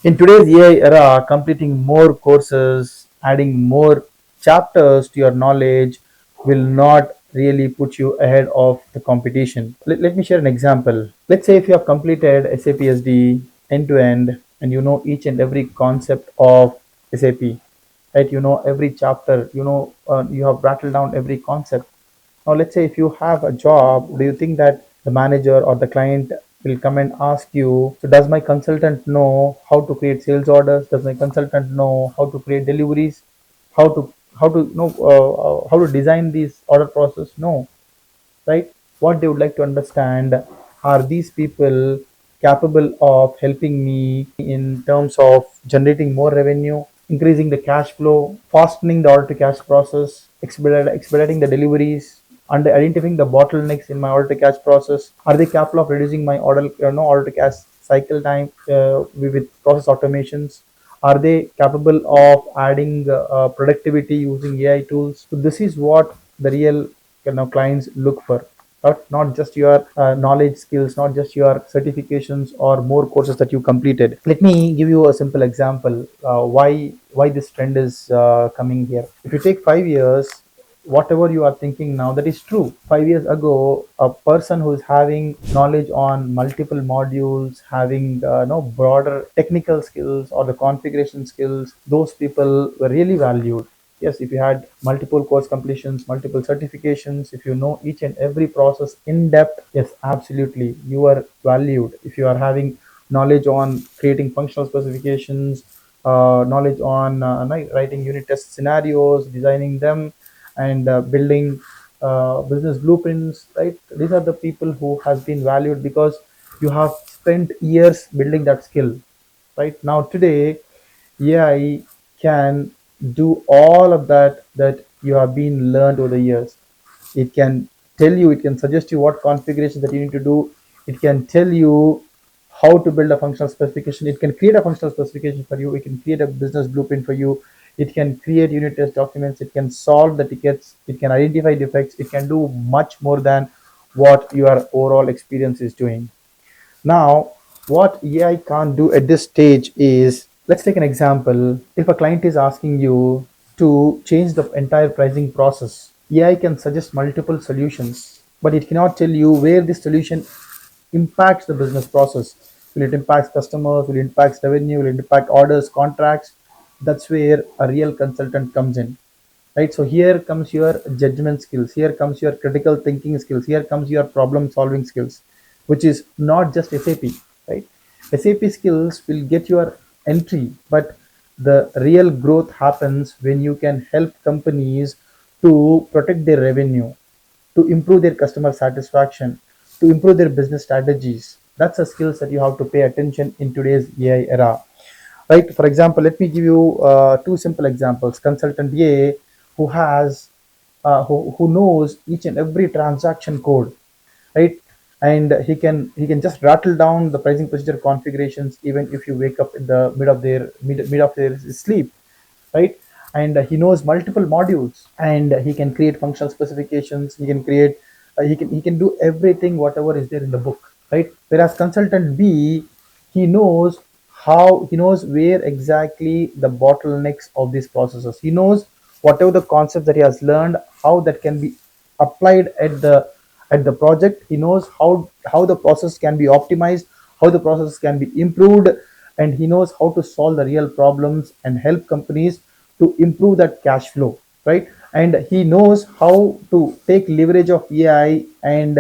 In today's AI era, completing more courses, adding more chapters to your knowledge will not really put you ahead of the competition. Let me share an example. Let's say if you have completed SAP SD end to end and you know each and every concept of SAP, right? You know every chapter, you have rattled down every concept. Now, let's say if you have a job, do you think that the manager or the client will come and ask you, so does my consultant know how to create sales orders? Does my consultant know how to create deliveries? How to design these order process? No, right? What they would like to understand, are these people capable of helping me in terms of generating more revenue, increasing the cash flow, fastening the order to cash process, expediting the deliveries, and identifying the bottlenecks in my order to cash process? Are they capable of reducing my order to cash cycle time with process automations? Are they capable of adding productivity using AI tools? So this is what the real clients look for. Not just your knowledge skills, not just your certifications or more courses that you completed. Let me give you a simple example why this trend is coming here. If you take 5 years, whatever you are thinking now, that is true. 5 years ago, a person who is having knowledge on multiple modules, having no broader technical skills or the configuration skills, those people were really valued. Yes, if you had multiple course completions, multiple certifications, if you know each and every process in depth, yes, absolutely, you are valued. If you are having knowledge on creating functional specifications, knowledge on writing unit test scenarios, designing them, and building business blueprints, right? These are the people who has been valued because you have spent years building that skill. Right now, today, AI can do all of that you have been learned over the years. It can tell you, it can suggest you what configurations that you need to do. It can tell you how to build a functional specification. It can create a functional specification for you. It can create a business blueprint for you. It can create unit test documents. It can solve the tickets. It can identify defects. It can do much more than what your overall experience is doing. Now, what AI can't do at this stage is, let's take an example. If a client is asking you to change the entire pricing process, AI can suggest multiple solutions, but it cannot tell you where this solution impacts the business process. Will it impact customers? Will it impact revenue? Will it impact orders, contracts? That's where a real consultant comes in, right? So here comes your judgment skills, here comes your critical thinking skills, here comes your problem solving skills, which is not just SAP, right? SAP skills will get your entry, but the real growth happens when you can help companies to protect their revenue, to improve their customer satisfaction, to improve their business strategies. That's a skills that you have to pay attention in today's AI era, right? For example, let me give you two simple examples. Consultant A, who has who knows each and every transaction code, right? And he can just rattle down the pricing procedure configurations even if you wake up in the mid of their sleep, right? And he knows multiple modules, and he can create functional specifications. He can create he can do everything whatever is there in the book, right? Whereas consultant B, he knows where exactly the bottlenecks of these processes. He knows whatever the concept that he has learned, how that can be applied at the project. He knows how the process can be optimized, how the process can be improved, and he knows how to solve the real problems and help companies to improve that cash flow, right? And he knows how to take leverage of AI and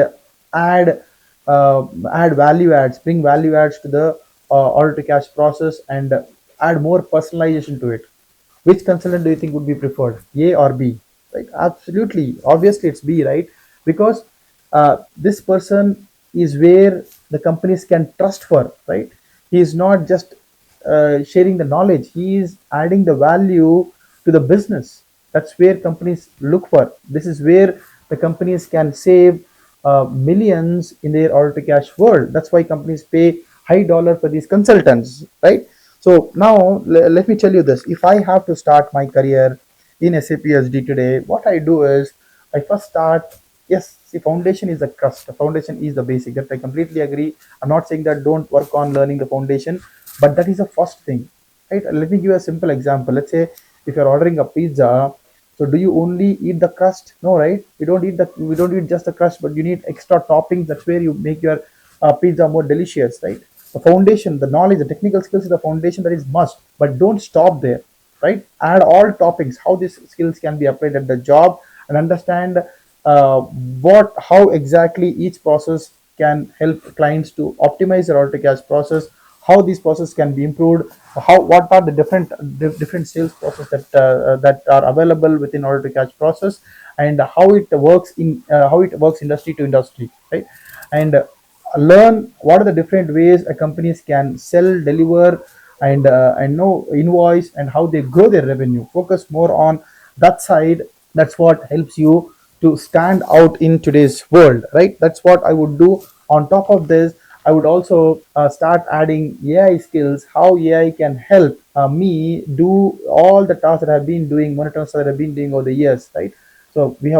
add add value adds, bring value adds to the order to cash process, and add more personalization to it. Which consultant do you think would be preferred, A or B? Right? Absolutely, obviously it's B, right? Because this person is where the companies can trust for, right? He is not just sharing the knowledge; he is adding the value to the business. That's where companies look for. This is where the companies can save millions in their order to cash world. That's why companies pay high dollar for these consultants, right? So now let me tell you this. If I have to start my career in SAP SD today, what I do is I first start. Yes, the foundation is the crust. The foundation is the basic. That I completely agree. I'm not saying that don't work on learning the foundation, but that is the first thing, right? Let me give you a simple example. Let's say if you're ordering a pizza, so do you only eat the crust? No, right? We don't eat just the crust, but you need extra toppings. That's where you make your pizza more delicious, right? The foundation, the knowledge, the technical skills is the foundation that is must, but don't stop there, right? Add all topics, how these skills can be applied at the job, and understand how exactly each process can help clients to optimize their order to cash process, how these processes can be improved, how what are the different sales process that are available within order to cash process, and how it works industry to industry, right? And learn what are the different ways a companies can sell, deliver, and know invoice, and how they grow their revenue. Focus more on that side. That's what helps you to stand out in today's world, right? That's what I would do. On top of this, I would also start adding AI skills, how AI can help me do all the tasks that I've been doing, monotonous that I've been doing over the years, right? So we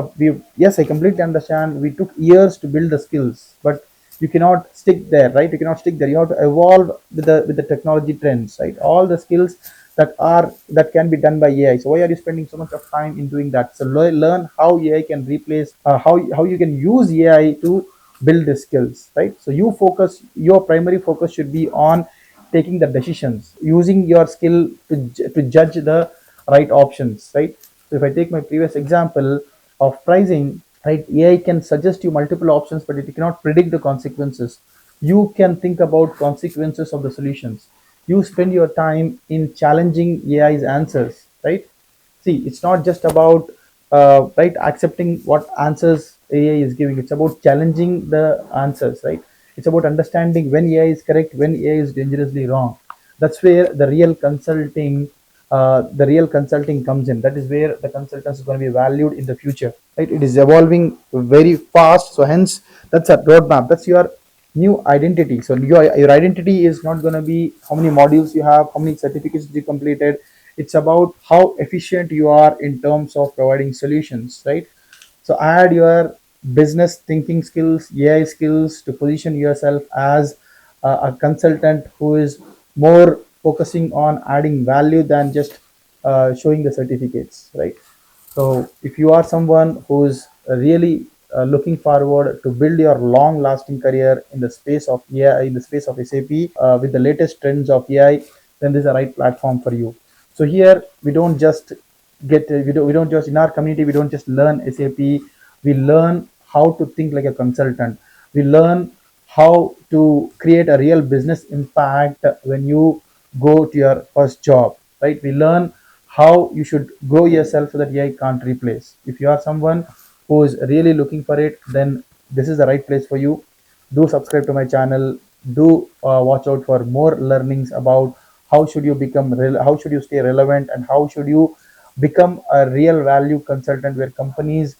yes, I completely understand. We took years to build the skills, but you cannot stick there, right? You cannot stick there. You have to evolve with the technology trends, right? All the skills that can be done by AI. So why are you spending so much of time in doing that? So learn how AI can replace, how you can use AI to build the skills, right? So your primary focus should be on taking the decisions, using your skill to judge the right options, right? So if I take my previous example of pricing, right, AI can suggest you multiple options, but it cannot predict the consequences. You can think about consequences of the solutions. You spend your time in challenging AI's answers, right? See, it's not just about right accepting what answers AI is giving. It's about challenging the answers, right? It's about understanding when AI is correct, when AI is dangerously wrong. That's where the real consulting comes in. That is where the consultants is going to be valued in the future, right? It is evolving very fast, so hence that's a roadmap. That's your new identity. So your identity is not going to be how many modules you have, how many certificates you completed. It's about how efficient you are in terms of providing solutions, right? So add your business thinking skills, AI skills to position yourself as a consultant who is more focusing on adding value than just showing the certificates, right? So if you are someone who's really looking forward to build your long-lasting career in the space of AI, in the space of SAP, with the latest trends of AI, then this is the right platform for you. So here we don't just we don't just in our community we don't just learn SAP. We learn how to think like a consultant. We learn how to create a real business impact when you go to your first job, right? We learn how you should grow yourself so that AI can't replace. If you are someone who is really looking for it, then this is the right place for you. Do subscribe to my channel. Do watch out for more learnings about how should you stay relevant, and how should you become a real value consultant where companies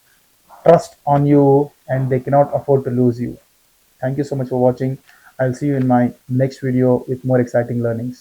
trust on you and they cannot afford to lose you. Thank you so much for watching. I'll see you in my next video with more exciting learnings.